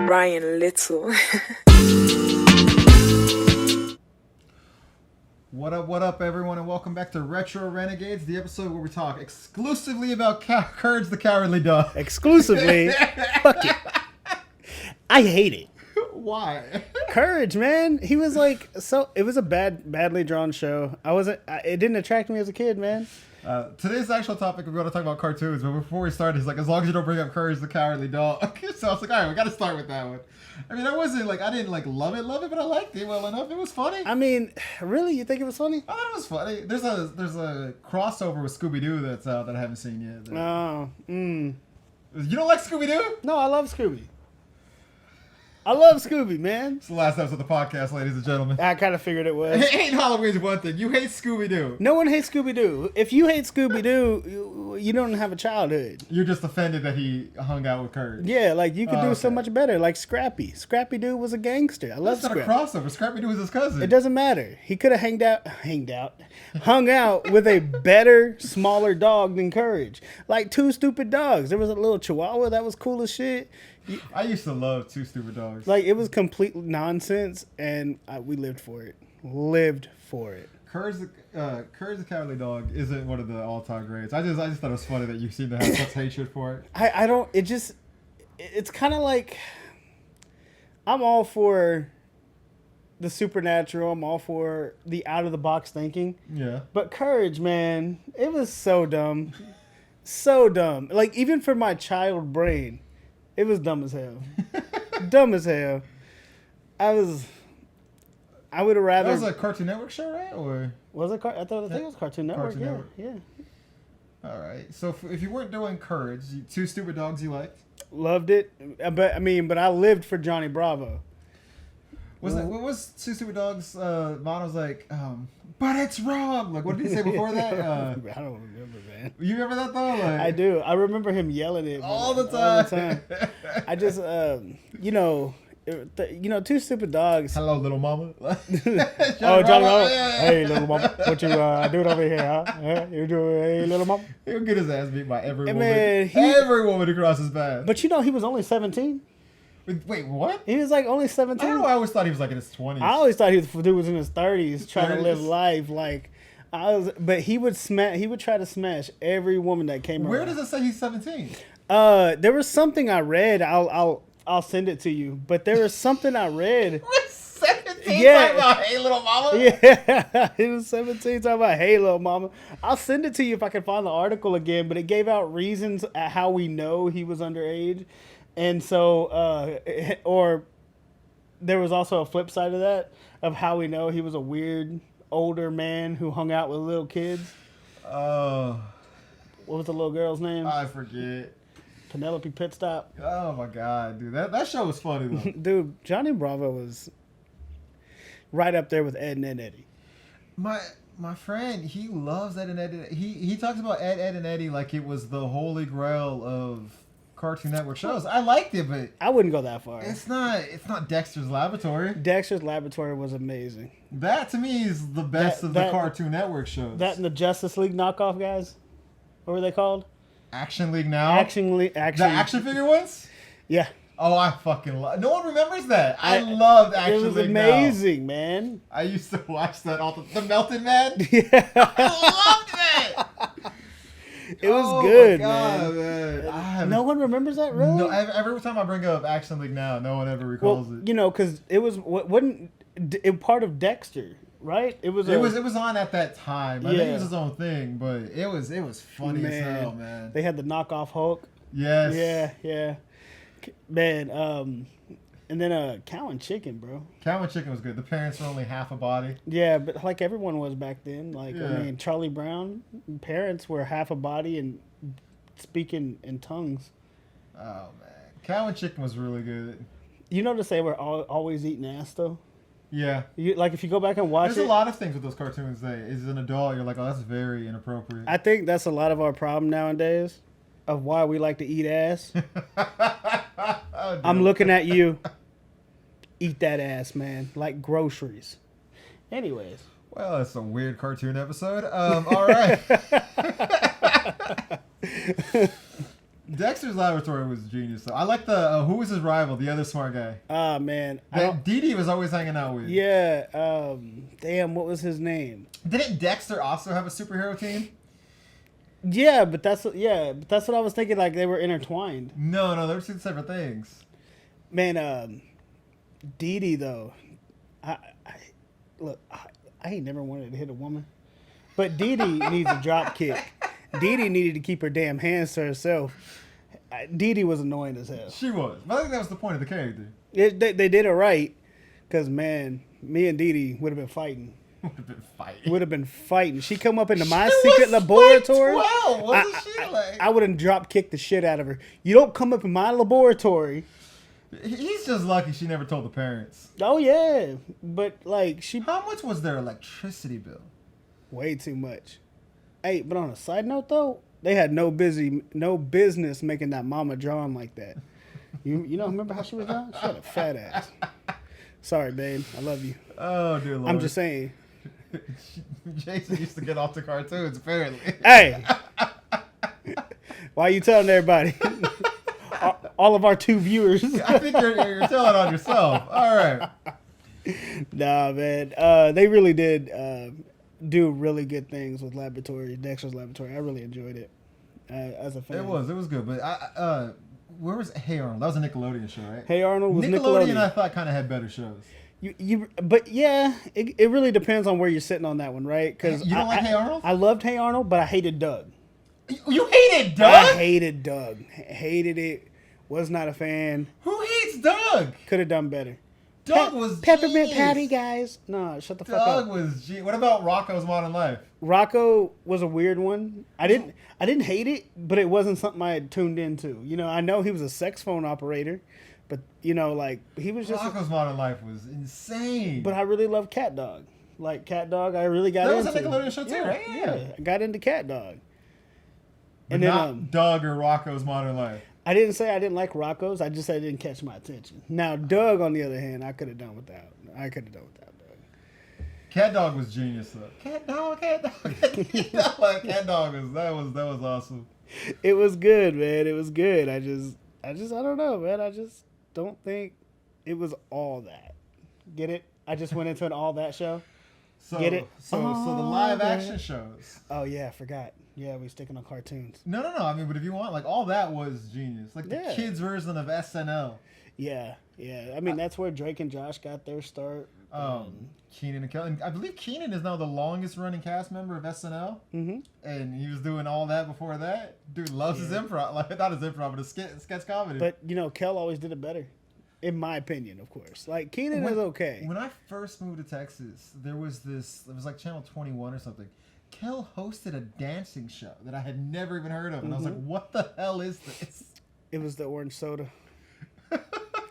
Ryan Little. What up, everyone, and welcome back to Retro Renegades, the episode where we talk exclusively about Courage the Cowardly Dog. Exclusively? Fuck it. I hate it. Why? Courage, man. He was like, so, it was a badly drawn show. It didn't attract me as a kid, man. Today's actual topic, we're going to talk about cartoons, but before we start, he's like, as long as you don't bring up Courage the Cowardly Dog. So I was like, all right, we got to start with that one. I mean, I didn't love it, but I liked it well enough. It was funny. I mean, really? You think it was funny? I thought it was funny. There's a crossover with Scooby-Doo that's out that I haven't seen yet. You don't like Scooby-Doo? No, I love Scooby. I love Scooby, man. It's the last episode of the podcast, ladies and gentlemen. I kind of figured it was. Hate Halloween's one thing. You hate Scooby-Doo. No one hates Scooby-Doo. If you hate Scooby-Doo, you don't have a childhood. You're just offended that he hung out with Courage. Yeah, like you could do so much better. Like Scrappy. Scrappy-Doo was a gangster. I love Scrappy. That's not a crossover. Scrappy-Doo was his cousin. It doesn't matter. He could have hung out with a better, smaller dog than Courage. Like Two Stupid Dogs. There was a little Chihuahua that was cool as shit. I used to love Two Stupid Dogs. Like, it was complete nonsense, and we lived for it. Courage the Cowardly Dog isn't one of the all-time greats. I just thought it was funny that you seem to have such hatred for it. It's kind of like, I'm all for the supernatural. I'm all for the out-of-the-box thinking. Yeah. But Courage, man, it was so dumb. So dumb. Like, even for my child brain, it was dumb as hell. Dumb as hell. I would have rather. That was a Cartoon Network show, right? Or was it? I think it was Cartoon Network. Cartoon Network. Yeah. All right. So if you weren't doing Courage, Two Stupid Dogs you liked? Loved it, but I lived for Johnny Bravo. What was Two Stupid Dogs? Mom was like, but it's wrong. Like, what did he say before that? I don't remember, man. You remember that though? Like, I do. I remember him yelling it all the time. I just, Two Stupid Dogs. Hello, little mama. Johnny Bravo. Hey, little mama. What you doing over here, huh? You doing, hey, little mama? He'll get his ass beat by every woman. Man, every woman who crosses his path. But he was only 17. Wait, what? He was like only 17. I don't know. I always thought he was like in his 20s. I always thought he was in his 30s trying to live life. Like, but he would try to smash every woman that came around. Where does it say he's 17? There was something I read. I'll send it to you. But there was something I read. 17 talking about hey little mama? Yeah, he was 17 talking about hey little mama. I'll send it to you if I can find the article again. But it gave out reasons at how we know he was underage. And so, or there was also a flip side of that, of how we know he was a weird older man who hung out with little kids. Oh. What was the little girl's name? I forget. Penelope Pitstop. Oh my God, dude. That show was funny though. Dude, Johnny Bravo was right up there with Ed, and Eddie. My friend, he loves Ed and Eddie. He talks about Ed, and Eddie like it was the holy grail of Cartoon Network shows. I liked it, but I wouldn't go that far. It's not Dexter's Laboratory. Dexter's Laboratory was amazing. That to me is the best of the Cartoon Network shows. That and the Justice League knockoff guys. What were they called? Action League Now. The action figure ones. Yeah. Oh, I fucking love. No one remembers that. I loved Action League Now. It was amazing, man. I used to watch that all the Melted Man. Yeah. I loved that. It was good, my God, man. No one remembers that, really? No, every time I bring up Action League Now, no one ever recalls it. Because it was wasn't it part of Dexter, right? It was on at that time. I think it was his own thing, but it was funny as hell, man. They had the knockoff Hulk. Yes. Yeah. Man, and then Cow and Chicken, bro. Cow and Chicken was good. The parents were only half a body. Yeah, but like everyone was back then. Like, I mean, Charlie Brown, parents were half a body and speaking in tongues. Oh, man. Cow and Chicken was really good. You notice they were always eating ass, though? Yeah. Like, if you go back and watch There's a lot of things with those cartoons that as an adult, you're like, oh, that's very inappropriate. I think that's a lot of our problem nowadays of why we like to eat ass. I'm looking at you. Eat that ass, man. Like groceries. Anyways. Well, it's a weird cartoon episode. All right. Dexter's Laboratory was genius. Though. I like the who was his rival, the other smart guy. Ah, man. That Dee Dee was always hanging out with. Yeah. Damn, what was his name? Didn't Dexter also have a superhero team? Yeah, but that's what I was thinking. Like they were intertwined. No, they were two separate things. Man, Dee Dee though, I ain't never wanted to hit a woman, but Dee Dee needs a drop kick. Dee Dee needed to keep her damn hands to herself. Dee Dee was annoying as hell. She was. But I think that was the point of the character. They did it right, because man, me and Dee Dee would have been fighting. Would have been fighting. She come up into my secret laboratory. I wouldn't drop kick the shit out of her. You don't come up in my laboratory. He's just lucky she never told the parents. Oh yeah, but like she. How much was their electricity bill? Way too much. Hey, but on a side note though, they had no business making that mama drawn like that. You know, remember how she was drawn? She had a fat ass. Sorry, babe. I love you. Oh dear Lord. I'm just saying. Jason used to get off the cartoons, apparently. Hey! Why are you telling everybody? All of our 2 viewers. I think you're telling on yourself. All right. Nah, man. They really did do really good things with Dexter's Laboratory. I really enjoyed it as a fan. It was good. But where was Hey Arnold? That was a Nickelodeon show, right? Hey Arnold was Nickelodeon. I thought kind of had better shows. But yeah, it really depends on where you're sitting on that one, right? Because you don't like Hey Arnold? I loved Hey Arnold, but I hated Doug. You hated Doug? I hated Doug. Hated it. Was not a fan. Who hates Doug? Could have done better. Doug was Peppermint genius. Patty, guys. No, shut the fuck up. Doug was What about Rocco's Modern Life? Rocco was a weird one. I didn't hate it, but it wasn't something I had tuned into. You know, I know he was a sex phone operator, but you know, like he was just Rocco's Modern Life was insane. But I really love Cat Dog. Like Cat Dog, I really got into. That was a Nickelodeon show too, right? Yeah, I got into Cat Dog. But and not Doug or Rocco's Modern Life. I didn't say I didn't like Rocco's. I just said it didn't catch my attention. Now, Doug, on the other hand, I could have done without. Doug. Cat Dog was genius, though. Cat Dog. Cat Dog was awesome. It was good, man. It was good. I don't know, man. I just don't think it was all that. Get it? I just went into an all that show. Get it? So the live action shows. Oh yeah, I forgot. Yeah, we sticking on cartoons. No. I mean, but if you want, all that was genius. The kids' version of SNL. Yeah. I mean, that's where Drake and Josh got their start. Keenan and Kel. And I believe Keenan is now the longest running cast member of SNL. Mm-hmm. And he was doing all that before that. Dude loves his improv. Not his improv, but his sketch comedy. But, Kel always did it better. In my opinion, of course. Keenan is okay. When I first moved to Texas, there was Channel 21 or something. Kel hosted a dancing show that I had never even heard of. And I was like, what the hell is this? It was the orange soda. It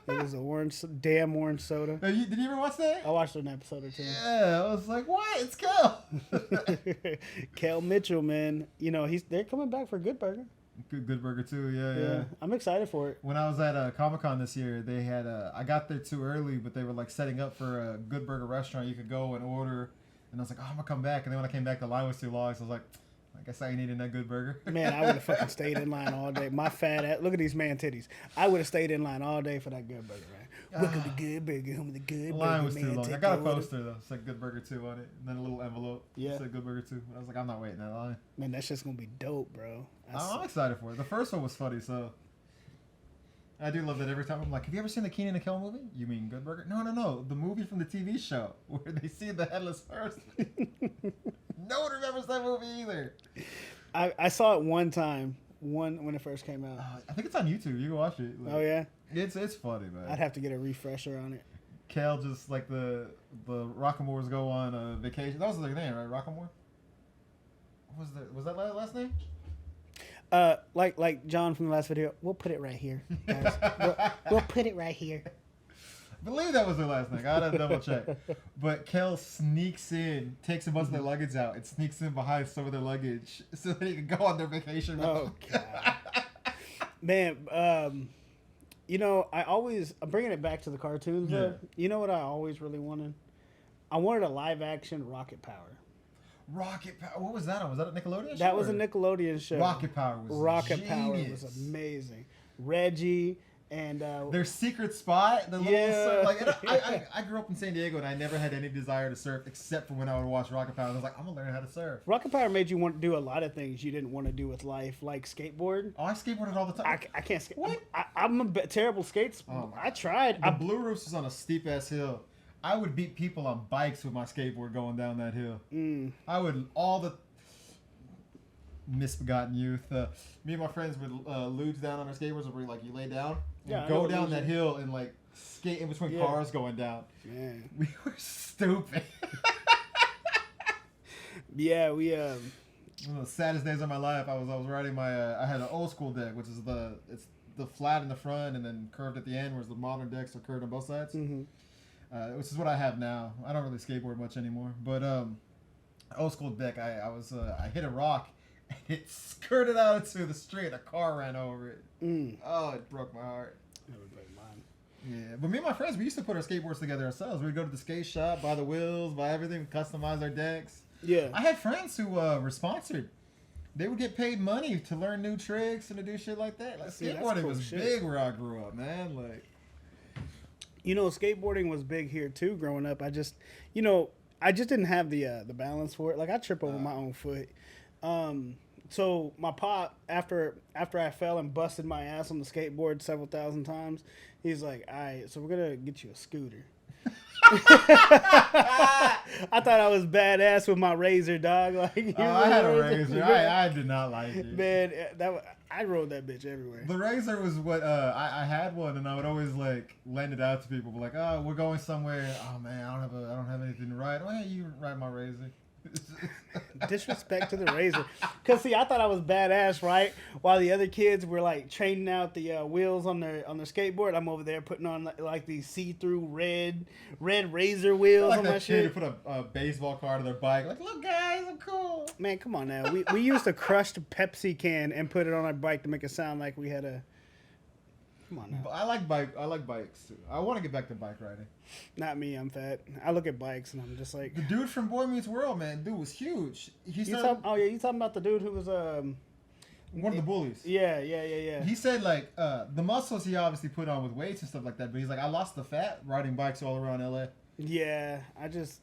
was the damn orange soda. Did you ever watch that? I watched an episode or 2. Yeah, I was like, what? It's Kel. Kel Mitchell, man. They're coming back for Good Burger. Good Burger too, yeah. I'm excited for it. When I was at Comic-Con this year, they had I got there too early, but they were setting up for a Good Burger restaurant. You could go and order, and I was like, oh, I'm gonna come back. And then when I came back, the line was too long, so I was like, I guess I ain't eating that Good Burger. Man, I would have fucking stayed in line all day. My fat ass, look at these man titties. I would have stayed in line all day for that Good Burger, man. Welcome to Good Burger, home of the Good Burger. The line was too long. I got a poster though. It said Good Burger 2 on it, and then a little envelope. Yeah. It said Good Burger 2. But I was like, I'm not waiting that line. Man, that's just gonna be dope, bro. I'm excited for it. The first one was funny, so I do love that every time I'm like, have you ever seen the Keenan and Kel movie? You mean Good Burger? No. The movie from the TV show where they see the headless horseman. No one remembers that movie either. I saw it one time, when it first came out. I think it's on YouTube. You can watch it. Oh yeah, it's funny, man. I'd have to get a refresher on it. Kel just the Rockamores go on vacation. That was their name, right? Rockamore. Was that last name? Like John from the last video. We'll put it right here, guys. we'll put it right here. I believe that was their last name. I had to double check. But Kel sneaks in, takes a bunch of their luggage out, and sneaks in behind some of their luggage so that he can go on their vacation. Oh, God. Man, I'm bringing it back to the cartoons, though. You know what I always really wanted? I wanted a live-action Rocket Power. Rocket Power. What was that on? Was that a Nickelodeon show? That was a or- Nickelodeon show. Rocket Power was genius. Was amazing. Reggie and Their secret spot, the little Yeah. surf, like, and I grew up in San Diego and I never had any desire to surf except for when I would watch Rocket Power. I was like, I'm gonna learn how to surf. Rocket Power made you want to do a lot of things you didn't want to do with life, like skateboard. Oh, I skateboarded all the time. I can't skate. What? I'm a terrible skates. Oh my I tried. The Blue Roofs was on a steep ass hill. I would beat people on bikes with my skateboard going down that hill. I would all the misbegotten youth. Me and my friends would luge down on our skateboards, where like you lay down, and I go know down luge that is. hill and like skate in between Yeah. cars going down. Man. We were stupid. Yeah, we One of the saddest days of my life. I was riding my. I had an old school deck, which is it's the flat in the front and then curved at the end, whereas the modern decks are curved on both sides. Which is what I have now. I don't really skateboard much anymore, but old school deck. I hit a rock and it skirted out into the street. A car ran over it. Oh, it broke my heart. That would break mine. Yeah, but me and my friends, we used to put our skateboards together ourselves. We'd go to the skate shop, buy the wheels, buy everything, customize our decks. Yeah. I had friends who were sponsored. They would get paid money to learn new tricks and to do shit like that. Like, See, that's skateboarding cool was shit. big where I grew up, man. Like, You know, skateboarding was big here too. Growing up, I just didn't have the balance for it. Like I trip over my own foot. So my pop, after I fell and busted my ass on the skateboard several thousand times, he's like, "All right, so we're gonna get you a scooter." I thought I was badass with my razor, dog. Like I had a razor. I did not like it. Man, I rode that bitch everywhere. The razor was what I had one, and I would always like lend it out to people. But like, oh, we're going somewhere. Oh man, I don't have anything to ride. Oh yeah, you ride my razor. Disrespect to the razor. Cause see, I thought I was badass, right? While the other kids were like training out the wheels on their skateboard, I'm over there putting on like these see-through red razor wheels Like on my that kid who shit. put a baseball card on their bike. Like, look guys, I'm cool. Man, come on now. We used a crushed Pepsi can and put it on our bike to make it sound like we had a. Come on now. But I like bikes too. I want to get back to bike riding. Not me. I'm fat. I look at bikes and I'm just like. The dude from Boy Meets World, man, dude was huge. You talking about the dude who was one of the bullies. Yeah. He said like the muscles he obviously put on with weights and stuff like that, but he's like, I lost the fat riding bikes all around LA. Yeah, I just.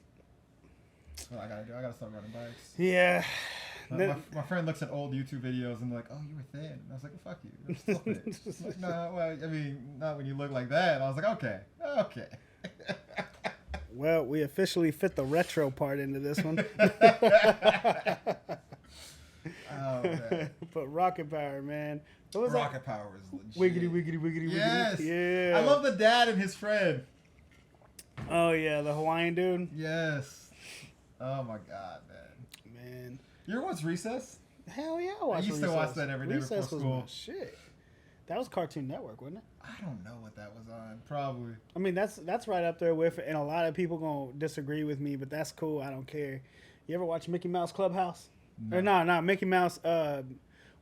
What I gotta start riding bikes. Yeah. My friend looks at old YouTube videos and like, oh, you were thin. And I was like, well, fuck you. I'm still thin. Like, no, well, I mean, not when you look like that. And I was like, okay. Well, we officially fit the retro part into this one. Oh, man. But Rocket Power, man. What was Rocket Power is legit. Wiggity. Yes. Yeah. I love the dad and his friend. Oh, yeah, the Hawaiian dude. Yes. Oh, my God, Man. You ever watch Recess? Hell yeah, I watched used to Recess. watch that every day before Recess was school. my shit. That was Cartoon Network, wasn't it? I don't know what that was on. Probably. I mean, that's right up there with, and a lot of people gonna disagree with me, but that's cool. I don't care. You ever watch Mickey Mouse Clubhouse? No. Or no, Mickey Mouse.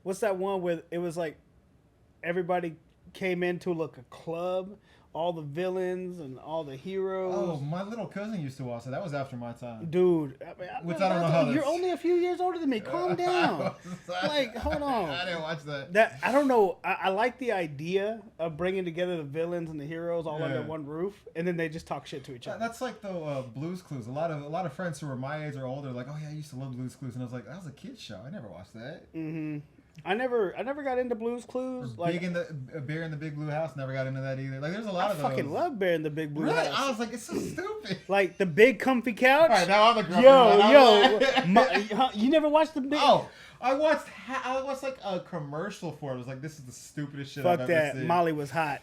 What's that one where it was like everybody came into like a club, all the villains and all the heroes. Oh, my little cousin used to watch it. That was after my time. Dude, Which I don't know how you're that's- only a few years older than me. Calm down. Like, hold on. I didn't watch that. That I don't know. I like the idea of bringing together the villains and the heroes all under Yeah. one roof, and then they just talk shit to each other. That's like the Blue's Clues. A lot of friends who are my age or older, like, oh yeah, I used to love Blue's Clues, and I was like, that was a kid's show. I never watched that. Mm-hmm. I never got into Blue's Clues. Like, Big in the Bear in the Big Blue House. Never got into that either. Like, there's a lot I of those. fucking love Bear in the Big Blue Really? House. I was like, it's so stupid. Like the big comfy couch. All right, now I'm a grumpy one. You never watched the big? Oh, I watched like a commercial for it. I was like, this is the stupidest shit Fuck I've that. ever seen. Molly was hot.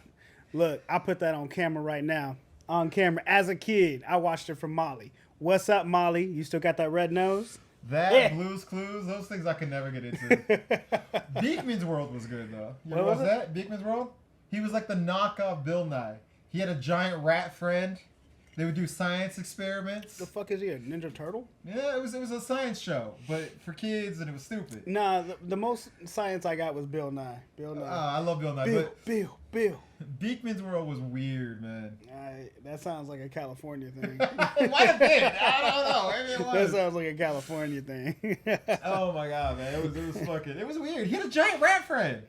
Look, I put that on camera right now. On camera. As a kid, I watched it from Molly. What's up, Molly? You still got that red nose? That, Yeah. Blue's Clues, those things I could never get into. Beekman's World was good, though. You What ever was watch that? Beekman's World? He was like the knockoff Bill Nye. He had a giant rat friend. They would do science experiments. The fuck is he, a Ninja Turtle? Yeah, it was a science show, but for kids, and it was stupid. Nah, the most science I got was Bill Nye. Bill Nye. I love Bill Nye, Bill, but Bill. Beekman's World was weird, man. That sounds like a California thing. It might have been. I don't know. Maybe it That was. sounds like a California thing. Oh my god, man! It was weird. He had a giant rat friend.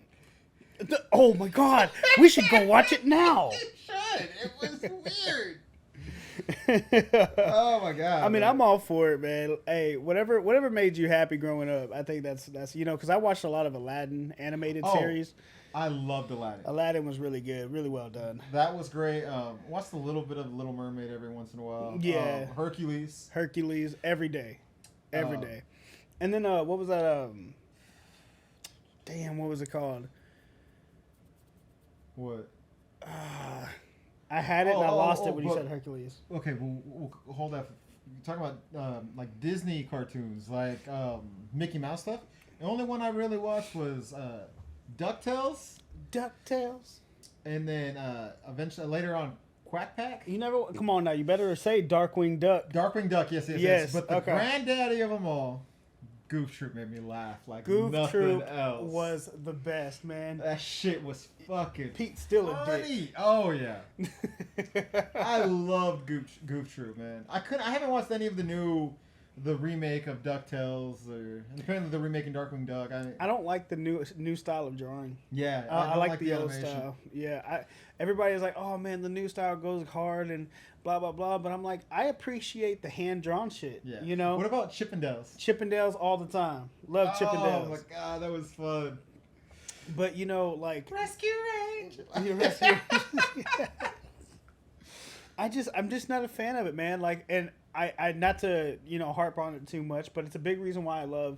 Oh my god, we should go watch it now. It should. It was weird. Oh my god! I mean, man. I'm all for it, man. Hey, whatever made you happy growing up, I think that's because I watched a lot of Aladdin animated series. I loved Aladdin. Aladdin was really good, really well done. That was great. Watched a little bit of Little Mermaid every once in a while. Yeah. Hercules every day, every day. And then what was that? Damn, what was it called? What? I had it and I lost it when you said Hercules. Okay, we'll hold that. You're talking about like Disney cartoons, like Mickey Mouse stuff. The only one I really watched was DuckTales. DuckTales. And then eventually later on, Quack Pack. You never come on now. You better say Darkwing Duck. Darkwing Duck, yes. But the granddaddy of them all, Goof Troop, made me laugh like Goof nothing Troop else. Was the best, man. That shit was fucking Pete's still a funny. dick. Oh yeah, I loved Goof Troop, man. I haven't watched any of the remake of DuckTales or apparently they're remaking Darkwing Duck. I don't like the new style of drawing. Yeah, I like the old animation. style. Yeah, everybody's like, oh man, the new style goes hard and blah blah blah. But I'm like, I appreciate the hand drawn shit. Yeah. You know. What about Chippendales? Chippendales all the time. Love Chippendales. Oh my god, that was fun. But like Rescue Range. I'm just not a fan of it, man. Like, and I not to harp on it too much, but it's a big reason why I love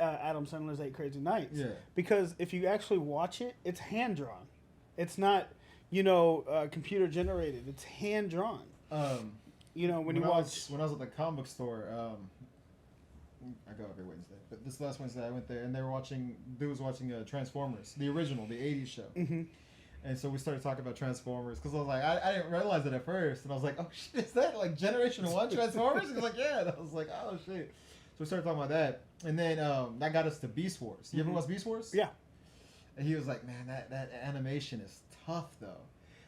Adam Sandler's 8 Crazy Nights. Yeah. Because if you actually watch it, it's hand drawn. It's not computer generated. It's hand drawn. When you watch when I was at the comic book store, I go every Wednesday, but this last Wednesday I went there and they was watching Transformers, the original, the '80s show. Mm-hmm. And so we started talking about Transformers because I was like, I didn't realize it at first, and I was like, oh shit, is that like Generation 1 Transformers? He was like, yeah. And I was like, oh shit. So we started talking about that, and then that got us to Beast Wars. You ever watch Beast Wars? Yeah. And he was like, man, that animation is tough though.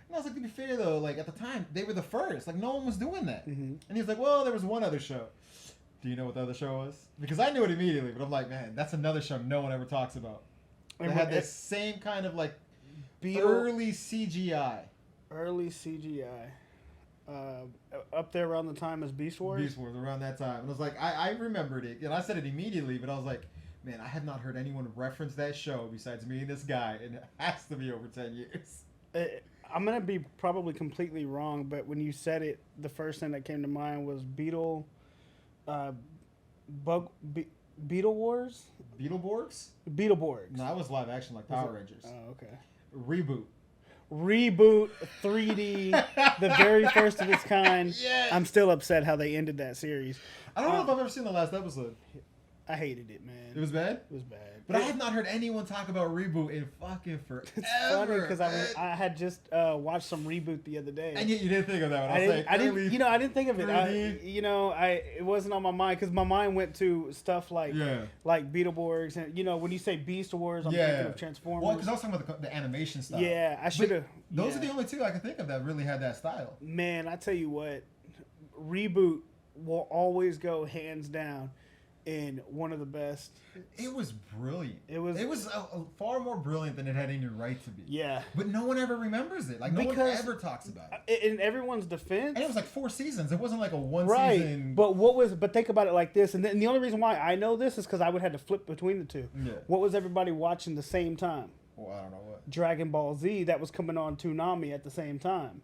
And I was like, to be fair though, like at the time they were the first, like no one was doing that. Mm-hmm. And he was like, well, there was one other show. Do you know what the other show was? Because I knew it immediately, but I'm like, man, that's another show no one ever talks about. They had this same kind of like early CGI. Early CGI. Up there around the time as Beast Wars? Beast Wars, around that time. And I was like, I remembered it. And I said it immediately, but I was like, man, I have not heard anyone reference that show besides me and this guy. And it has to be over 10 years. I'm going to be probably completely wrong, but when you said it, the first thing that came to mind was Beetle Wars? Beetleborgs? Beetleborgs. No, that was live action like Power Rangers. Oh, okay. Reboot 3D, the very first of its kind. Yes. I'm still upset how they ended that series. I don't know if I've ever seen the last episode. I hated it, man. It was bad? It was bad. But I have not heard anyone talk about Reboot in fucking forever. It's funny because I had just watched some Reboot the other day. And yet you didn't think of that one. I didn't think of it. It wasn't on my mind because my mind went to stuff like Beetleborgs and when you say Beast Wars, I'm thinking of Transformers. Well, because I was talking about the animation style. Yeah, I should have. Those are the only two I can think of that really had that style. Man, I tell you what, Reboot will always go hands down in one of the best. It was brilliant. It was far more brilliant than it had any right to be. Yeah. But no one ever remembers it. Like, no one ever talks about it. In everyone's defense. And it was like 4 seasons. It wasn't like a one season. But think about it like this. And the only reason why I know this is because I would have to flip between the two. Yeah. What was everybody watching the same time? Well, I don't know what. Dragon Ball Z, that was coming on Toonami at the same time.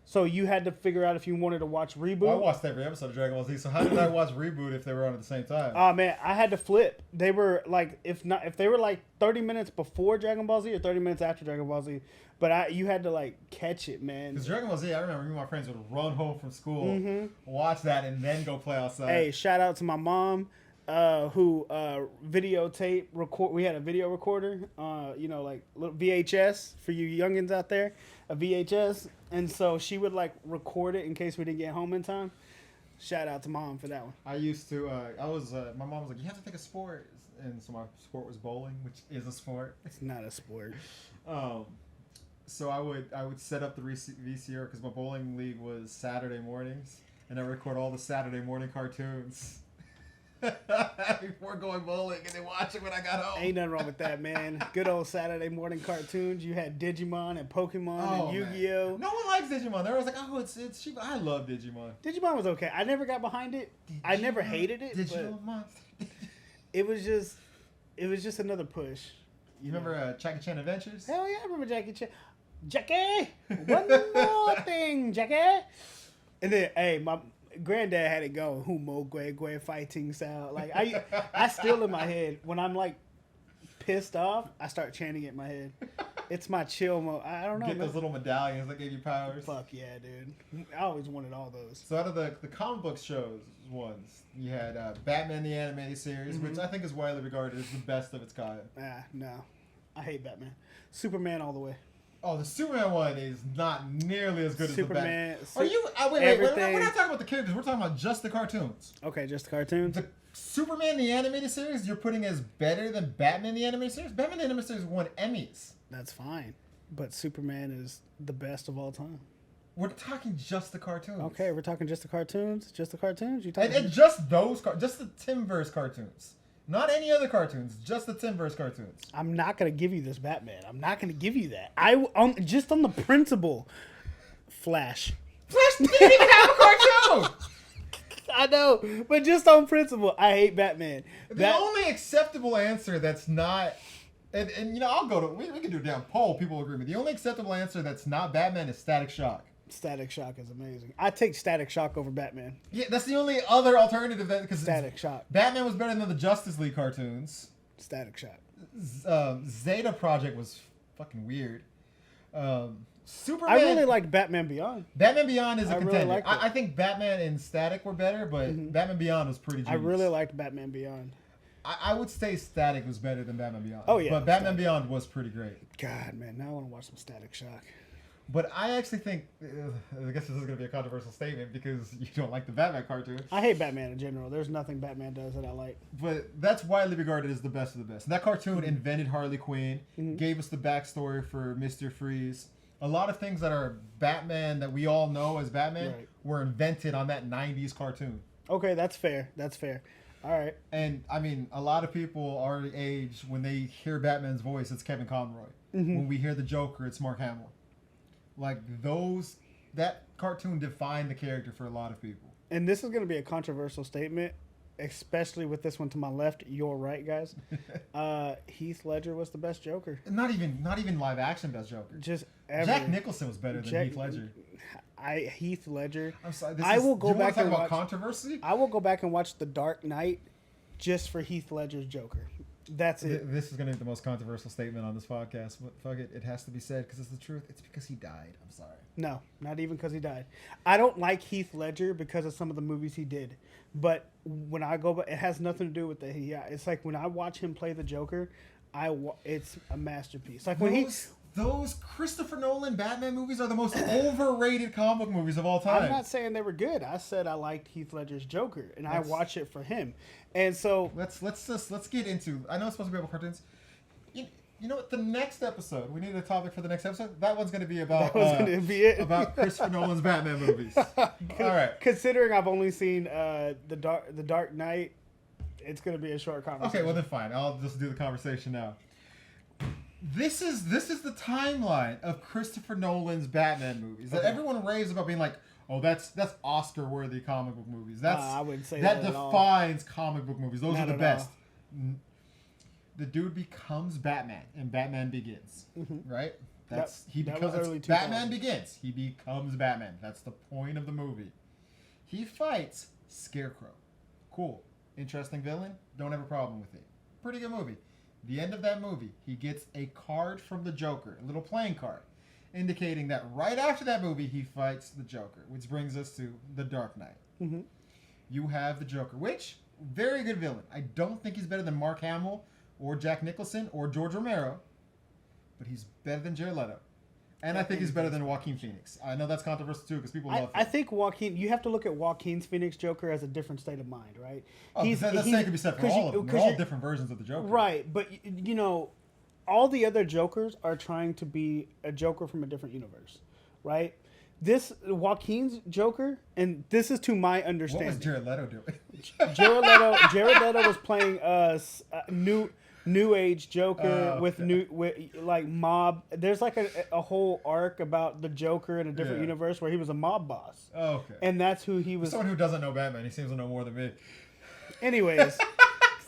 So you had to figure out if you wanted to watch Reboot. Well, I watched every episode of Dragon Ball Z. So how did I watch Reboot if they were on at the same time? Oh man, I had to flip. They were like, if they were like 30 minutes before Dragon Ball Z or 30 minutes after Dragon Ball Z. But you had to like catch it, man. Because Dragon Ball Z, I remember me and my friends would run home from school, watch that, and then go play outside. Hey, shout out to my mom. who videotape record. We had a video recorder, like little VHS for you youngins out there, a VHS, and so she would like record it in case we didn't get home in time. Shout out to mom for that one. I used to. My mom was like, "You have to take a sport," and so my sport was bowling, which is a sport. It's not a sport. So I would set up the VCR because my bowling league was Saturday mornings, and I record all the Saturday morning cartoons before going bowling, and then watch it when I got home. Ain't nothing wrong with that, man. Good old Saturday morning cartoons. You had Digimon and Pokemon and Yu-Gi-Oh. Man. No one likes Digimon. They was like, "Oh, it's cheap." I love Digimon. Digimon was okay. I never got behind it. I never hated it. Digimon. It was just another push. You remember Jackie Chan Adventures? Hell yeah, I remember Jackie Chan. Jackie, one more thing, Jackie. And then, hey, my granddad had it going. Humo Gwe fighting style. Like I still in my head when I'm like pissed off, I start chanting it in my head. It's my chill mode. I don't know. Get those little medallions that gave you powers. Fuck yeah, dude. I always wanted all those. So out of the comic book shows ones, you had Batman the Animated Series, which I think is widely regarded as the best of its kind. No. I hate Batman. Superman all the way. Oh, the Superman one is not nearly as good as the Batman. Are you? Wait. We're not talking about the characters. We're talking about just the cartoons. Okay, just the cartoons. The Superman the Animated Series you're putting as better than Batman the Animated Series? Batman the Animated Series won Emmys. That's fine. But Superman is the best of all time. We're talking just the cartoons. Okay, we're talking just the cartoons? Just the cartoons? And just those, just the Timverse cartoons. Not any other cartoons, just the Timverse cartoons. I'm not going to give you this Batman. I'm not going to give you that. Just on the principle. Flash didn't even have a cartoon! I know, but just on principle, I hate Batman. The only acceptable answer that's not... And I'll go to... We can do a damn poll, people agree with me. The only acceptable answer that's not Batman is Static Shock. Static Shock is amazing. I take Static Shock over Batman. Yeah, that's the only other alternative. Because Static Shock. Batman was better than the Justice League cartoons. Static Shock. Zeta Project was fucking weird. Superman. I really liked Batman Beyond. Batman Beyond is a contender. Really liked it. I think Batman and Static were better, but Batman Beyond was pretty genius. I really liked Batman Beyond. I would say Static was better than Batman Beyond. Oh, yeah. But Batman Beyond was pretty great. God, man, now I want to watch some Static Shock. But I actually think, I guess this is going to be a controversial statement because you don't like the Batman cartoon. I hate Batman in general. There's nothing Batman does that I like. But that's widely regarded as the best of the best. And that cartoon invented Harley Quinn, gave us the backstory for Mr. Freeze. A lot of things that are Batman that we all know as Batman were invented on that 90s cartoon. Okay, that's fair. All right. And, I mean, a lot of people our age, when they hear Batman's voice, it's Kevin Conroy. When we hear the Joker, it's Mark Hamill. Like, that cartoon defined the character for a lot of people. And this is going to be a controversial statement, especially with this one to my left. You're right, guys. Heath Ledger was the best Joker. Not even live action best Joker. Just ever. Jack Nicholson was better than Heath Ledger. Heath Ledger. I'm sorry. I will go back and watch controversy. I will go back and watch The Dark Knight just for Heath Ledger's Joker. That's it. This is going to be the most controversial statement on this podcast. But fuck it. It has to be said because it's the truth. It's because he died. I'm sorry. No, not even because he died. I don't like Heath Ledger because of some of the movies he did. But when I go back, it has nothing to do with that. It's like when I watch him play the Joker, it's a masterpiece. Like those Christopher Nolan Batman movies are the most overrated comic book movies of all time. I'm not saying they were good. I said I liked Heath Ledger's Joker, and I watch it for him. And so let's get into. I know it's supposed to be about cartoons. You know what? The next episode, we need a topic for the next episode. That one's going to be about about Christopher Nolan's Batman movies. All right. Considering I've only seen the Dark Knight, it's going to be a short conversation. Okay, well then fine. I'll just do the conversation now. This is the timeline of Christopher Nolan's Batman movies that everyone raves about being like, oh, that's Oscar-worthy comic book movies. I wouldn't say that at defines comic book movies. Those are the best. All. The dude becomes Batman, and Batman Begins. Right? Early Batman Begins. He becomes Batman. That's the point of the movie. He fights Scarecrow. Cool, interesting villain. Don't have a problem with it. Pretty good movie. The end of that movie, he gets a card from the Joker, a little playing card, indicating that right after that movie, he fights the Joker, which brings us to The Dark Knight. You have the Joker, which Very good villain. I don't think he's better than Mark Hamill or Jack Nicholson or George Romero, but he's better than Jared Leto. And I think he's better than Joaquin Phoenix. I know that's controversial too because people love him. I think Joaquin. You have to look at Joaquin's Phoenix Joker as a different state of mind, right? Oh, that same could be said for all of them. They're all different versions of the Joker. Right, but you know, all the other Jokers are trying to be a Joker from a different universe, right? This Joaquin's Joker, and this is to my understanding. What was Jared Leto doing? Jared Leto was playing new age Joker with like mob. There's like a whole arc about the Joker in a different universe where he was a mob boss. Oh, okay. And that's who he was. Someone who doesn't know Batman, he seems to know more than me. Anyways.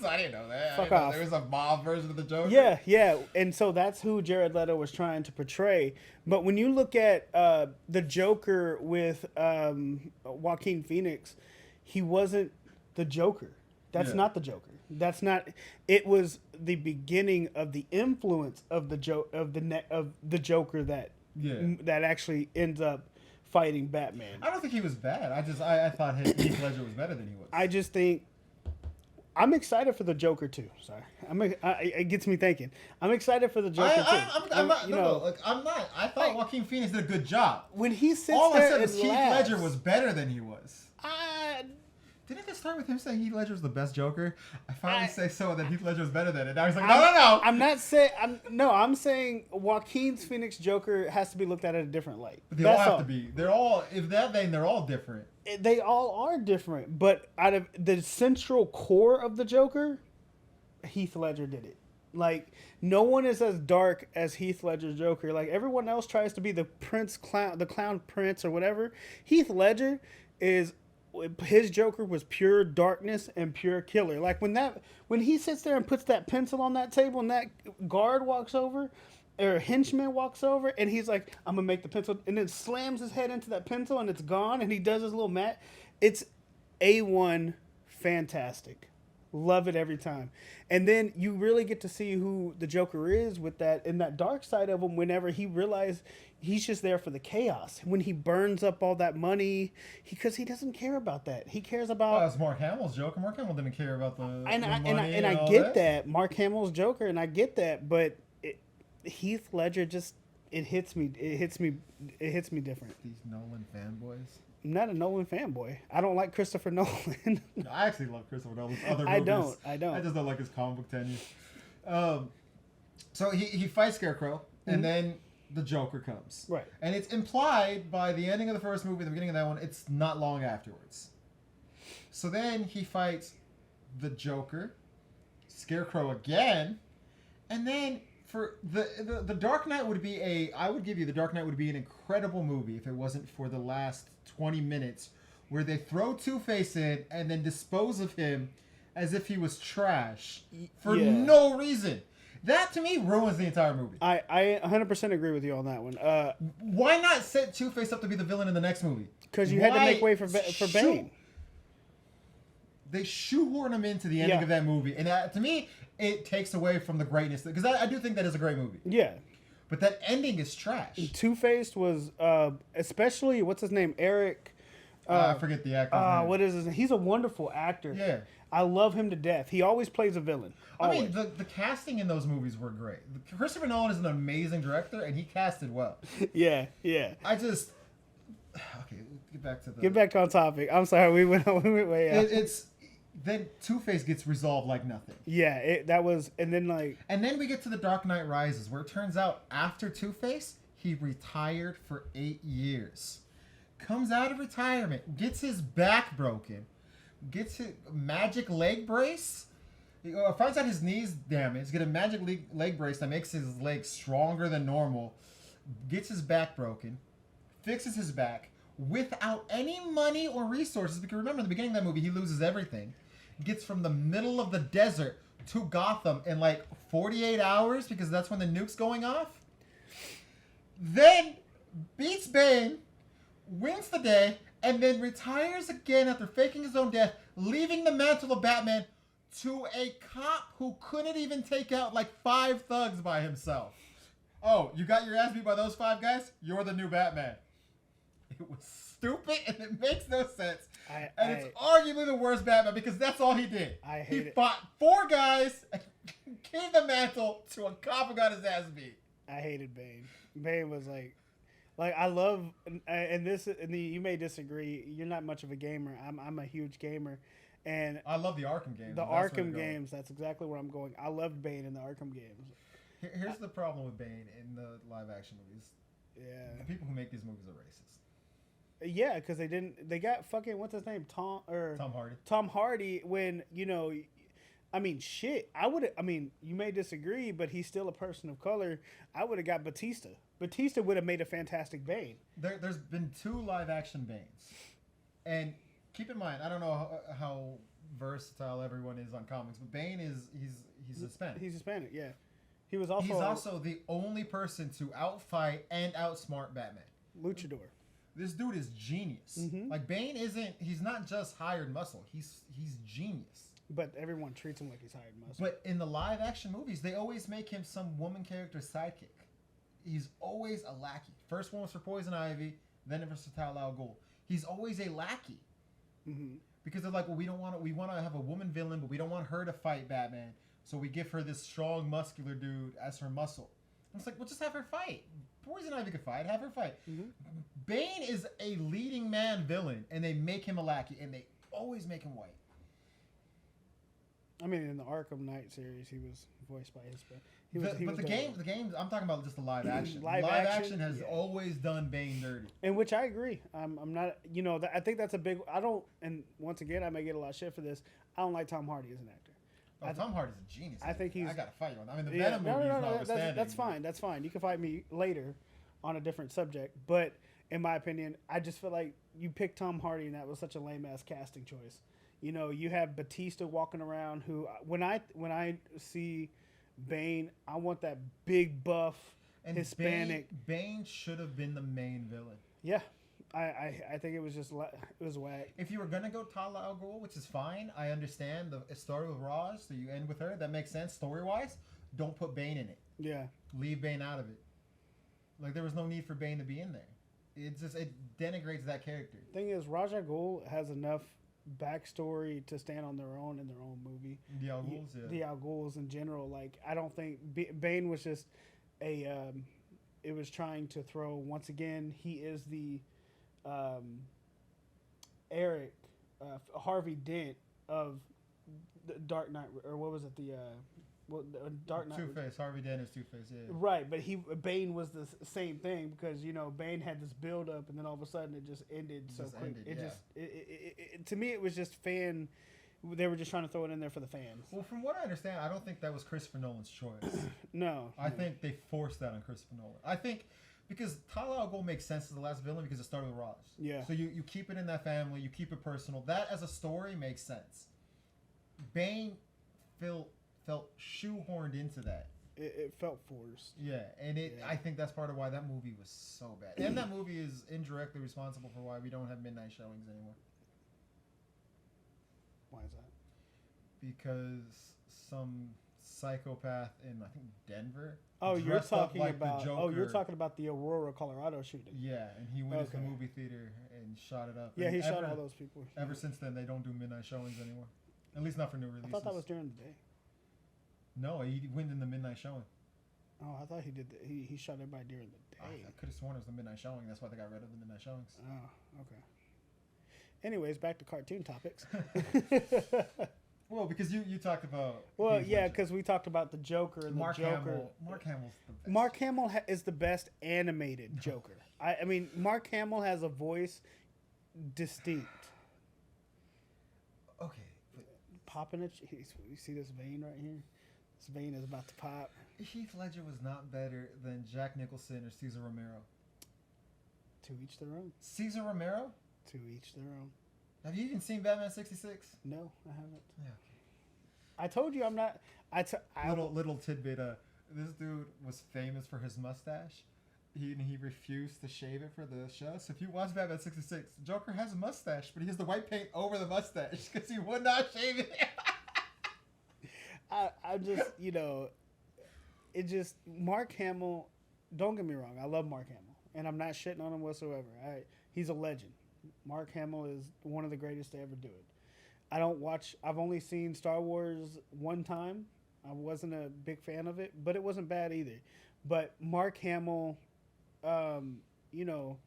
I didn't know that. Fuck off. There was a mob version of the Joker. Yeah. And so that's who Jared Leto was trying to portray. But when you look at the Joker with Joaquin Phoenix, he wasn't the Joker. That's not the Joker. That's not. It was the beginning of the influence of the Joker that actually ends up fighting Batman. I don't think he was bad. I thought Heath Ledger was better than he was. I just think. I'm excited for the Joker too. Sorry, it gets me thinking. I'm excited for the Joker too. I'm not. I thought Joaquin Phoenix did a good job. When he sits all there I said was and Heath laughs, Ledger was better than he was. Didn't it start with him saying Heath Ledger was the best Joker? I finally say so, and then Heath Ledger was better than it. And I was like, no. I'm not saying. I'm saying Joaquin's Phoenix Joker has to be looked at in a different light. But they all have to be. They're all, if that vein, they're all different. They all are different, but out of the central core of the Joker, Heath Ledger did it. Like, no one is as dark as Heath Ledger's Joker. Like, everyone else tries to be the clown prince or whatever. Heath Ledger his Joker was pure darkness and pure killer. Like, when he sits there and puts that pencil on that table and that guard walks over, or henchman walks over, and he's like, I'm going to make the pencil, and then slams his head into that pencil, and it's gone, and he does his little mat. It's A1 fantastic. Love it every time. And then you really get to see who the Joker is with that, and that dark side of him whenever he realized he's just there for the chaos. When he burns up all that money, because he doesn't care about that. He cares about... Well, that's Mark Hamill's Joker. Mark Hamill didn't care about the money and I get that. Mark Hamill's Joker, and I get that, but... Heath Ledger just it hits me different. These Nolan fanboys. I'm not a Nolan fanboy. I don't like Christopher Nolan. No, I actually love Christopher Nolan's other movies. I don't. I just don't like his comic book tenure. So he fights Scarecrow, and then the Joker comes. Right. And it's implied by the ending of the first movie, the beginning of that one, it's not long afterwards. So then he fights the Joker, Scarecrow again, and then for the Dark Knight would be I would give you the Dark Knight would be an incredible movie if it wasn't for the last 20 minutes where they throw Two-Face in and then dispose of him as if he was trash for no reason. That to me ruins the entire movie. I 100% agree with you on that one. Why not set Two-Face up to be the villain in the next movie? Because you had to make way for Bane. They shoehorn him into the ending of that movie, and to me, it takes away from the greatness. Because I do think that is a great movie. Yeah. But that ending is trash. Two-Face was, especially, what's his name? Eric. I forget the actor's name. What is his name? He's a wonderful actor. Yeah. I love him to death. He always plays a villain. Always. I mean, the casting in those movies were great. Christopher Nolan is an amazing director, and he casted well. Yeah. Okay, get back on topic. I'm sorry, we went way out. Then Two-Face gets resolved like nothing. Yeah, and then we get to the Dark Knight Rises, where it turns out after Two-Face, he retired for 8 years. Comes out of retirement, gets his back broken, gets his magic leg brace, finds out his knee's damaged, get a magic leg brace that makes his legs stronger than normal, gets his back broken, fixes his back without any money or resources, because remember in the beginning of that movie he loses everything, gets from the middle of the desert to Gotham in like 48 hours because that's when the nuke's going off, then beats Bane, wins the day, and then retires again after faking his own death, leaving the mantle of Batman to a cop who couldn't even take out like 5 thugs by himself. Oh, you got your ass beat by those 5 guys? You're the new Batman. It was stupid and it makes no sense. And it's arguably the worst Batman because that's all he did. I hate He it. fought 4 guys, gave the mantle to a cop who got his ass beat. I hated Bane. Bane was like I love, and you may disagree. You're not much of a gamer. I'm a huge gamer, and I love the Arkham games. the That's where Arkham they're going. games. That's exactly where I'm going. I loved Bane in the Arkham games. Here's the problem with Bane in the live action movies. Yeah, The people who make these movies are racist. yeah, because they got fucking what's his name, Tom Hardy. Tom Hardy. When I mean, shit. You may disagree, but he's still a person of color. I would have got Batista. Batista would have made a fantastic Bane. There's been 2 live action Banes, and keep in mind, I don't know how versatile everyone is on comics, but Bane he's Hispanic. He's Hispanic, yeah. He's also the only person to outfight and outsmart Batman. luchador. This dude is genius. Mm-hmm. Like Bane he's not just hired muscle. He's genius. But everyone treats him like he's hired muscle. But in the live action movies, they always make him some woman character sidekick. He's always a lackey. First one was for Poison Ivy, then it was for Tal Al Ghul. He's always a lackey. Mm-hmm. Because they're like, well, we want to have a woman villain, but we don't want her to fight Batman. So we give her this strong, muscular dude as her muscle. And it's like, well, just have her fight. Poison Ivy could fight. Have her fight. Mm-hmm. Bane is a leading man villain, and they make him a lackey, and they always make him white. I mean, in the Arkham Knight series, he was voiced by Hispanic. The games, I'm talking about just the live action. Live Live action? action has Yeah. always done Bane dirty. In which I agree. I'm not, I think that's a big, and once again, I may get a lot of shit for this. I don't like Tom Hardy as an actor. Tom Hardy's a genius. I think he's. I gotta fight you on that. I mean, the Yeah, Venom movie is no, notwithstanding. that's fine. That's fine. You can fight me later on a different subject. But in my opinion, I just feel like you picked Tom Hardy, and that was such a lame ass casting choice. You have Batista walking around. Who, when I see Bane, I want that big buff And Hispanic. Bane should have been the main villain. Yeah, I think it was just it was whack. If you were gonna go Tala Al Ghul, which is fine, I understand it started with Roz, so you end with her. That makes sense story wise. Don't put Bane in it. Yeah, Leave Bane out of it. Like there was no need for Bane to be in there. It denigrates that character. thing is, Raja Ghul has enough backstory to stand on their own in their own movie. The Al Ghuls, yeah. The Al Ghuls in general, like I don't think Bane was just a. It was trying to throw once again. He is the Eric Harvey Dent of the Dark Knight, or what was it? The Dark Knight. Two-Face. Harvey Dent is Two-Face, yeah. Right, but Bane was the same thing because Bane had this build up and then all of a sudden it just ended so quick. To me it was just fan. They were just trying to throw it in there for the fans. Well, from what I understand, I don't think that was Christopher Nolan's choice. No, I think they forced that on Christopher Nolan. I think because Tala Al Ghul makes sense as the last villain because it started with Roz. Yeah. So you keep it in that family, you keep it personal. That as a story makes sense. Bane felt shoehorned into that. It felt forced. Yeah, and I think that's part of why that movie was so bad. And that movie is indirectly responsible for why we don't have midnight showings anymore. Why is that? Because some psychopath in I think Denver. Oh, you're dressed up talking like the about. Joker. Oh, you're talking about the Aurora, Colorado shooting. Yeah, and he went to the Okay. movie theater and shot it up. Yeah, And he shot all those people. Ever since then, they don't do midnight showings anymore. At least not for new releases. I thought that was during the day. No, he went in the midnight showing. Oh, I thought he did. He shot everybody during the day. I could have sworn it was the midnight showing. That's why they got rid of the midnight showings. Oh, okay. Anyways, back to cartoon topics. Well, because you talked about. Well, Heath yeah, Ledger. because we talked about the Joker and Mark the Joker. Hamill. Mark Hamill's the best. Mark Hamill is the best animated Joker. I mean, Mark Hamill has a voice distinct. Okay. But Popping it. You see this vein right here? This vein is about to pop. Heath Ledger was not better than Jack Nicholson or Cesar Romero. To each their own. Cesar Romero? To each their own. Have you even seen Batman 66? No, I haven't. Yeah. I told you I'm not. Little tidbit. This dude was famous for his mustache. He refused to shave it for the show. So if you watch Batman 66, Joker has a mustache, but he has the white paint over the mustache because he would not shave it. I just, it just, Mark Hamill, don't get me wrong, I love Mark Hamill, and I'm not shitting on him whatsoever. He's a legend. Mark Hamill is one of the greatest to ever do it. I don't watch. I've only seen Star Wars one time. I wasn't a big fan of it, but it wasn't bad either. But Mark Hamill, you know,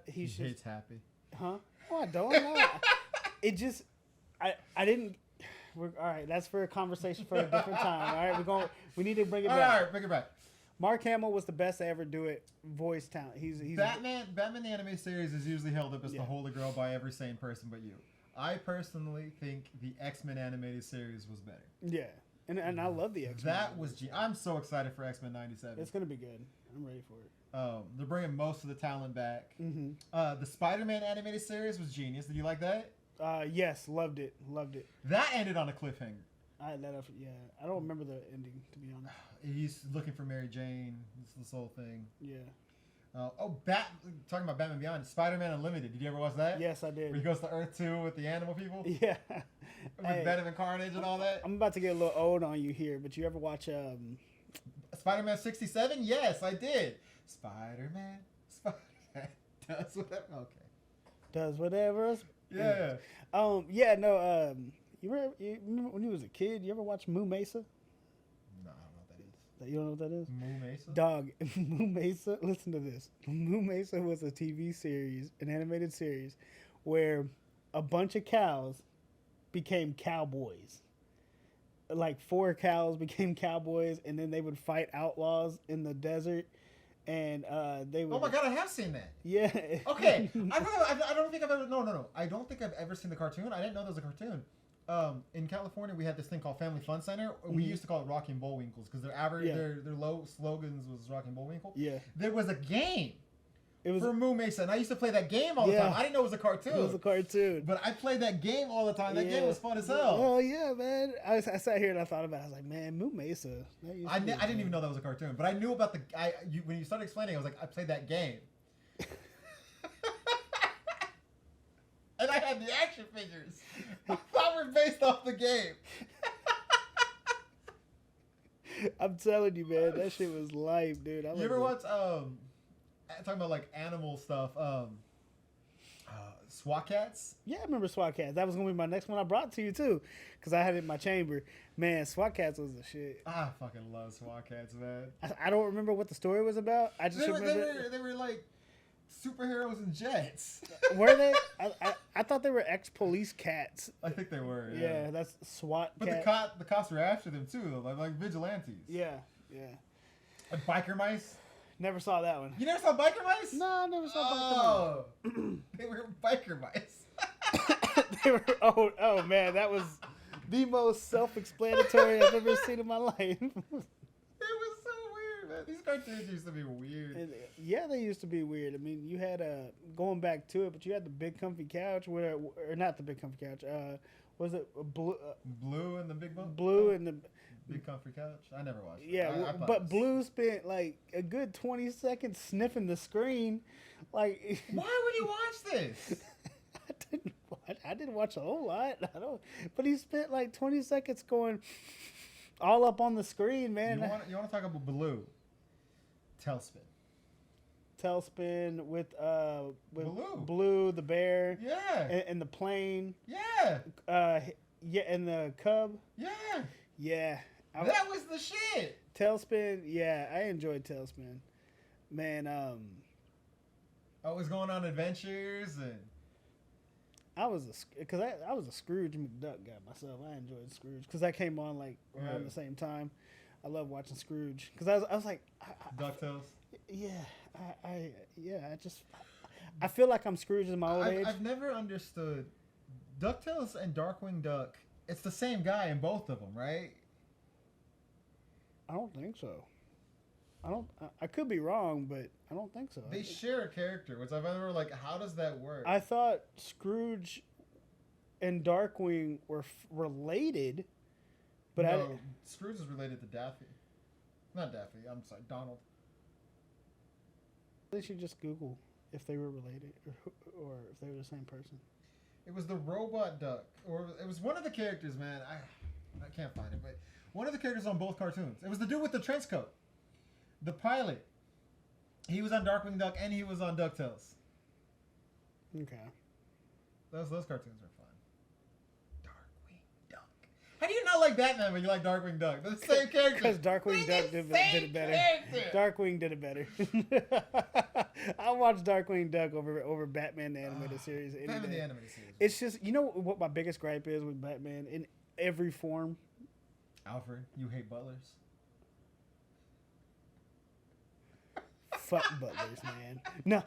he's He just hates Happy. huh? Oh, I don't know. It just, I didn't. All right, that's for a conversation for a different time. All right, we need to bring it All back. right, bring it back. Mark Hamill was the best to ever do it. Voice talent. He's Batman the anime series is usually held up as Yeah. the holy grail by every sane person but you. I personally think the X-Men animated series was better. Yeah, and I love the X-Men. That was I'm so excited for X-Men '97. It's gonna be good. I'm ready for it. They're bringing most of the talent back. Mm-hmm. The Spider-Man animated series was genius. Did you like that? Yes, loved it. Loved it. That ended on a cliffhanger. I had that up. Yeah, I don't remember the ending to be honest. He's looking for Mary Jane. This whole thing. Yeah. Talking about Batman Beyond, Spider-Man Unlimited. Did you ever watch that? Yes, I Where he did. goes to Earth 2 with the animal people? Yeah. With Hey, Venom and Carnage and all that? I'm about to get a little old on you here, but you ever watch Spider-Man 67? Yes, I did. Spider-Man does whatever. Okay. Does whatever else? Yeah. Yeah, no, you remember when you was a kid, you ever watch Moo Mesa? No, I don't know what that is. You don't know what that is? Moo Mesa? Dog, Moo Mesa, listen to this. Moo Mesa was a TV series, an animated series, where a bunch of cows became cowboys. Like 4 cows became cowboys, and then they would fight outlaws in the desert. And they would. Oh my god, I have seen that. Yeah. Okay. I don't think I've ever. No. I don't think I've ever seen the cartoon. I didn't know there was a cartoon. In California, we had this thing called Family Fun Center. We used to call it Rocky and Bullwinkles because their average, Yeah. their low slogans was Rocky and Bullwinkle. Yeah. There was a game It was. for Moo Mesa, and I used to play that game all the Yeah. time. I didn't know it was a cartoon. It was a cartoon. But I played that game all the time. That game Yeah. was fun as hell. Oh yeah, man! I sat here and I thought about it. I was like, man, Moo Mesa. I didn't even know that was a cartoon, but I knew about when you started explaining, I was like, I played that game. And I had the action figures. I thought were based off the game. I'm telling you, man, that shit was life, dude. You ever watch talking about like animal stuff, SWAT Cats? Yeah, I remember SWAT Cats. That was gonna be my next one I brought to you too, because I had it in my chamber. Man, SWAT Cats was the shit. I fucking love SWAT Cats, man. I don't remember what the story was about. I just remember. They were like superheroes and jets. Were they? I thought they were ex-police cats. I think they were. Yeah, that's SWAT. But cat. the cops were after them too, though, like vigilantes. Yeah. And biker mice. Never saw that one. You never saw biker mice? No, I never saw They were biker mice. They were. Oh man, that was the most self-explanatory I've ever seen in my life. It was so weird, man. These cartoons used to be weird. Yeah, they used to be weird. I mean, you had going back to it, but you had the big comfy couch, or not the big comfy couch. Was it Blue? Blue and the Big Bump? Blue and the Big Comfy Couch? I never watched it. yeah, I but Blue spent like a good 20 seconds sniffing the screen, like. Why would you watch this? I didn't watch a whole lot. But he spent like 20 seconds going all up on the screen, man. You want to talk about Blue? Tailspin. Tailspin with Blue. Blue the bear. Yeah. And the plane. Yeah. Yeah, and the cub. Yeah. Yeah. That was the shit. Tailspin. Yeah, I enjoyed Tailspin. Man, I was going on adventures and. I was a Scrooge McDuck guy myself. I enjoyed Scrooge because that came on like around the same time. I love watching Scrooge because I was like, DuckTales. Yeah, I feel like I'm Scrooge in my old age. I've never understood DuckTales and Darkwing Duck. It's the same guy in both of them, right? I don't think so. I could be wrong, but I don't think so. They share a character, which I've never like. How does that work? I thought Scrooge and Darkwing were related, but no, Scrooge is related to Daffy. Not Daffy. I'm sorry, Donald. They should just Google if they were related or if they were the same person. It was the robot duck, or it was one of the characters, man. I can't find it, but one of the characters on both cartoons. It was the dude with the trench coat. The pilot. He was on Darkwing Duck and he was on DuckTales. Okay. Those cartoons are fun. Darkwing Duck. How do you not like Batman when you like Darkwing Duck? They're the same character. Because Darkwing Duck did it better. Character. Darkwing did it better. I watched Darkwing Duck over Batman the animated series. Batman the animated series. It's just, you know what my biggest gripe is with Batman in every form? Alfred, you hate butlers. Fuck butlers, man. No.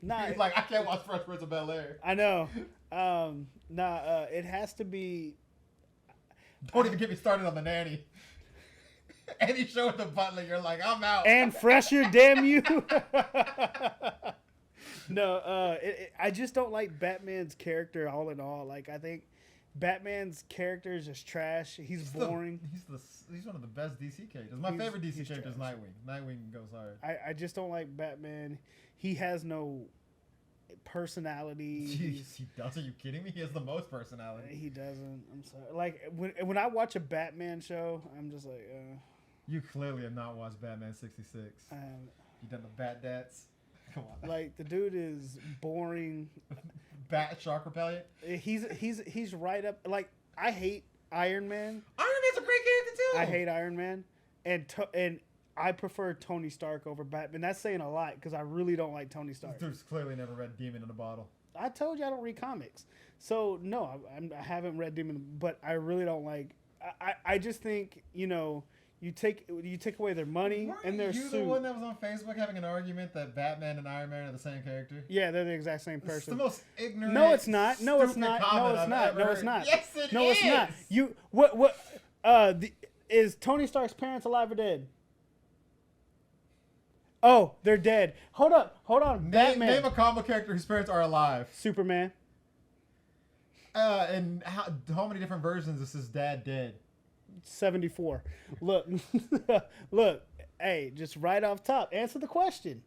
Nah. He's like, I can't watch Fresh Prince of Bel-Air. I know. It has to be. Don't even get me started on the nanny. Any show with the butler, you're like, I'm out. And fresher, damn you. No, I just don't like Batman's character all in all. Like, I think Batman's character is just trash. He's boring. He's one of the best DC characters. My favorite DC character is Nightwing. Nightwing goes hard. I just don't like Batman. He has no personality. Jeez, he does? Are you kidding me? He has the most personality. He doesn't. I'm sorry. Like, when I watch a Batman show, I'm just like, You clearly have not watched Batman 66. You done the Bat Dats? Come on. Like, the dude is boring. Bat Shark Repellent? He's right up. Like, I hate Iron Man. Iron Man's a great character too. I hate Iron Man, and I prefer Tony Stark over Batman. That's saying a lot because I really don't like Tony Stark. Dude's clearly never read Demon in a Bottle. I told you I don't read comics, so no, I haven't read Demon, but I really don't like. I just think, you take away their money and their you suit. the one that was on Facebook having an argument that Batman and Iron Man are the same character? Yeah, they're the exact same person. It's the most ignorant. No, it's not. No, it's stupid not. comment No, it's I've not. ever No, it's heard. not. Yes, it No, it's is. not. You is Tony Stark's parents alive or dead? Oh, they're dead. Hold on. Batman. Name a comic character whose parents are alive. Superman. And how many different versions is his dad dead? 74. Look. Hey, just right off top, answer the question.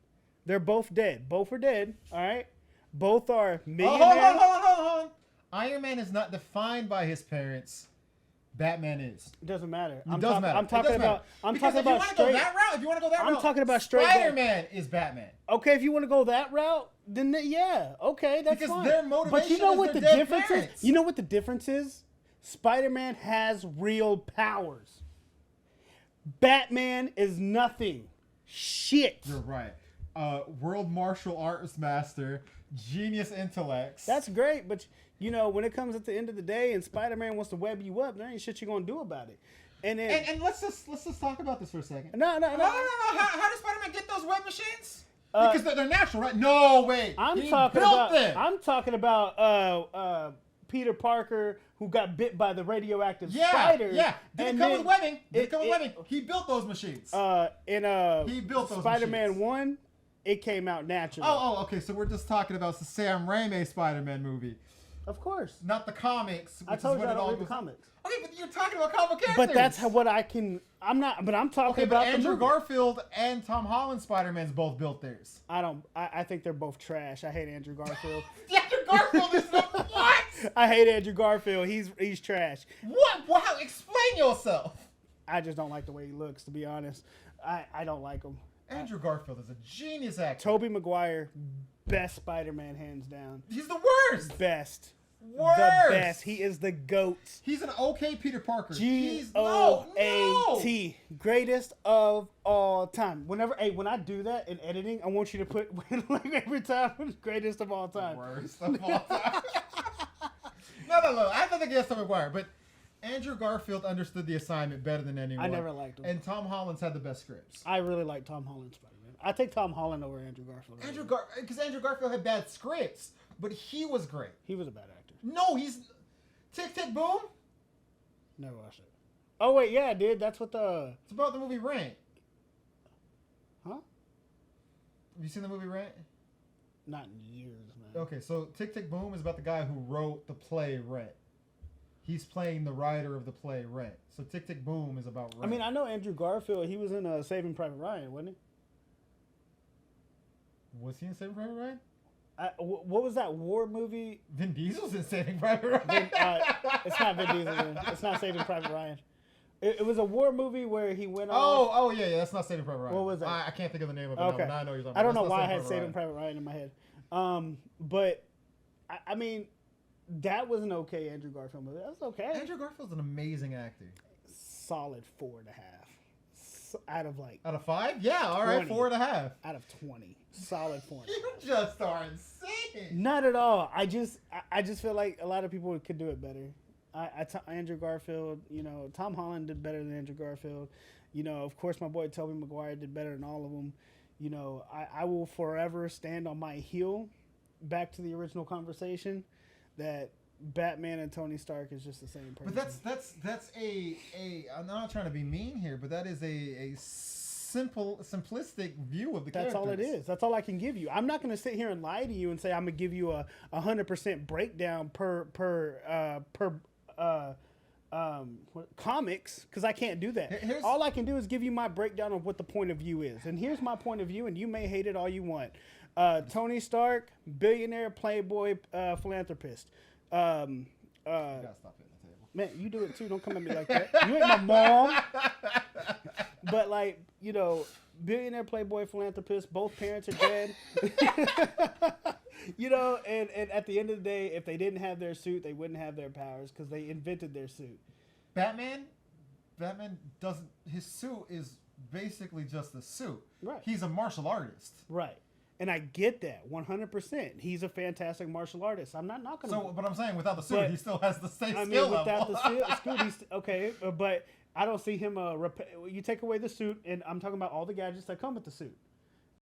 They're both dead. Both are dead. All right. Both are millionaires. Hold on. Iron Man is not defined by his parents. Batman is. It doesn't matter. I'm talking about straight. If you want to go that route, I'm talking about straight. Spider-Man is Batman. Okay, if you want to go that route, then yeah, okay, that's because fine. Their motivation but you know is what their the dead difference parents. is? You know what the difference is? Spider-Man has real powers. Batman is nothing. Shit. You're right. World martial arts master, genius intellects. That's great, but when it comes at the end of the day and Spider-Man wants to web you up, there ain't shit you're gonna do about it. And then and let's just talk about this for a second. No. How does Spider-Man get those web machines? Because they're natural, right? No, wait. I'm He talking built about. them. I'm talking about Peter Parker, who got bit by the radioactive spider. Yeah. Did it come with webbing? He built those machines. He built those Spider-Man machines. 1, it came out naturally. Oh, okay. So we're just talking about the Sam Raimi Spider-Man movie, Of course. not the comics. I told you I don't read the comics. Okay, but you're talking about comic characters. But that's what I can. I'm not. But I'm talking Okay, about but Andrew the movie. Garfield and Tom Holland Spider-Man's both built theirs. I don't. I think they're both trash. I hate Andrew Garfield. Andrew Garfield is the what? I hate Andrew Garfield. He's trash. What? Wow, explain yourself. I just don't like the way he looks. To be honest, I don't like him. Andrew Garfield is a genius actor. Tobey Maguire, best Spider-Man hands down. He's the worst. Best. Worst. The best. He is the GOAT. He's an okay Peter Parker. GOAT. Greatest of all time. When I do that in editing, I want you to put like every time greatest of all time. Worst of all time. No. I don't think he has Tobey Maguire, but Andrew Garfield understood the assignment better than anyone. I never liked him. And Tom Holland's had the best scripts. I really like Tom Holland's Spider-Man. I take Tom Holland over Andrew Garfield. Because Andrew Garfield had bad scripts, but he was great. He was a bad actor. No, he's Tick Tick Boom. Never watched it. Oh wait, yeah, I did. That's what the. It's about the movie Rent. Huh? Have you seen the movie Rent? Not in years, man. Okay, so Tick Tick Boom is about the guy who wrote the play Rent. He's playing the writer of the play Rent. So Tick Tick Boom is about Rent. I mean, I know Andrew Garfield. He was in Saving Private Ryan, wasn't he? Was he in Saving Private Ryan? What was that war movie? Vin Diesel's in Saving Private Ryan. It's not Vin Diesel. It's not Saving Private Ryan. It was a war movie where he went Oh, yeah. That's not Saving Private Ryan. What was that? I can't think of the name of it. Okay. Now, I know you're talking about. I don't know That's why not I had Saving Saving Private Ryan in my head. But I mean, that was an okay Andrew Garfield movie. That was okay. Andrew Garfield's an amazing actor. Solid 4.5. Out of like Out of 5? Yeah, all right, 20. 4.5. Out of 20. Solid 4.5. You just are insane. Not at all. I just feel like a lot of people could do it better. Andrew Garfield, you know, Tom Holland did better than Andrew Garfield. You know, of course, my boy Tobey Maguire did better than all of them. You know, I will forever stand on my heel. Back to the original conversation, that Batman and Tony Stark is just the same person. But that's a I'm not trying to be mean here, but that is a simplistic view of the characters. That's all it is. That's all I can give you. I'm not going to sit here and lie to you and say I'm going to give you a 100% breakdown per comics, because I can't do that. All I can do is give you my breakdown of what the point of view is. And here's my point of view, and you may hate it all you want. Tony Stark, billionaire, playboy, philanthropist. You gotta stop hitting the table. Man, you do it too. Don't come at me like that. You ain't my mom. But like, you know, billionaire, playboy, philanthropist, both parents are dead. You know, and at the end of the day, if they didn't have their suit, they wouldn't have their powers because they invented their suit. Batman doesn't. His suit is basically just a suit. Right. He's a martial artist. Right. And I get that 100%. He's a fantastic martial artist. I'm not knocking him. So, but I'm saying without the suit, But, he still has the same I mean, skill without level. the suit, he's okay. But I don't see him. You take away the suit, and I'm talking about all the gadgets that come with the suit.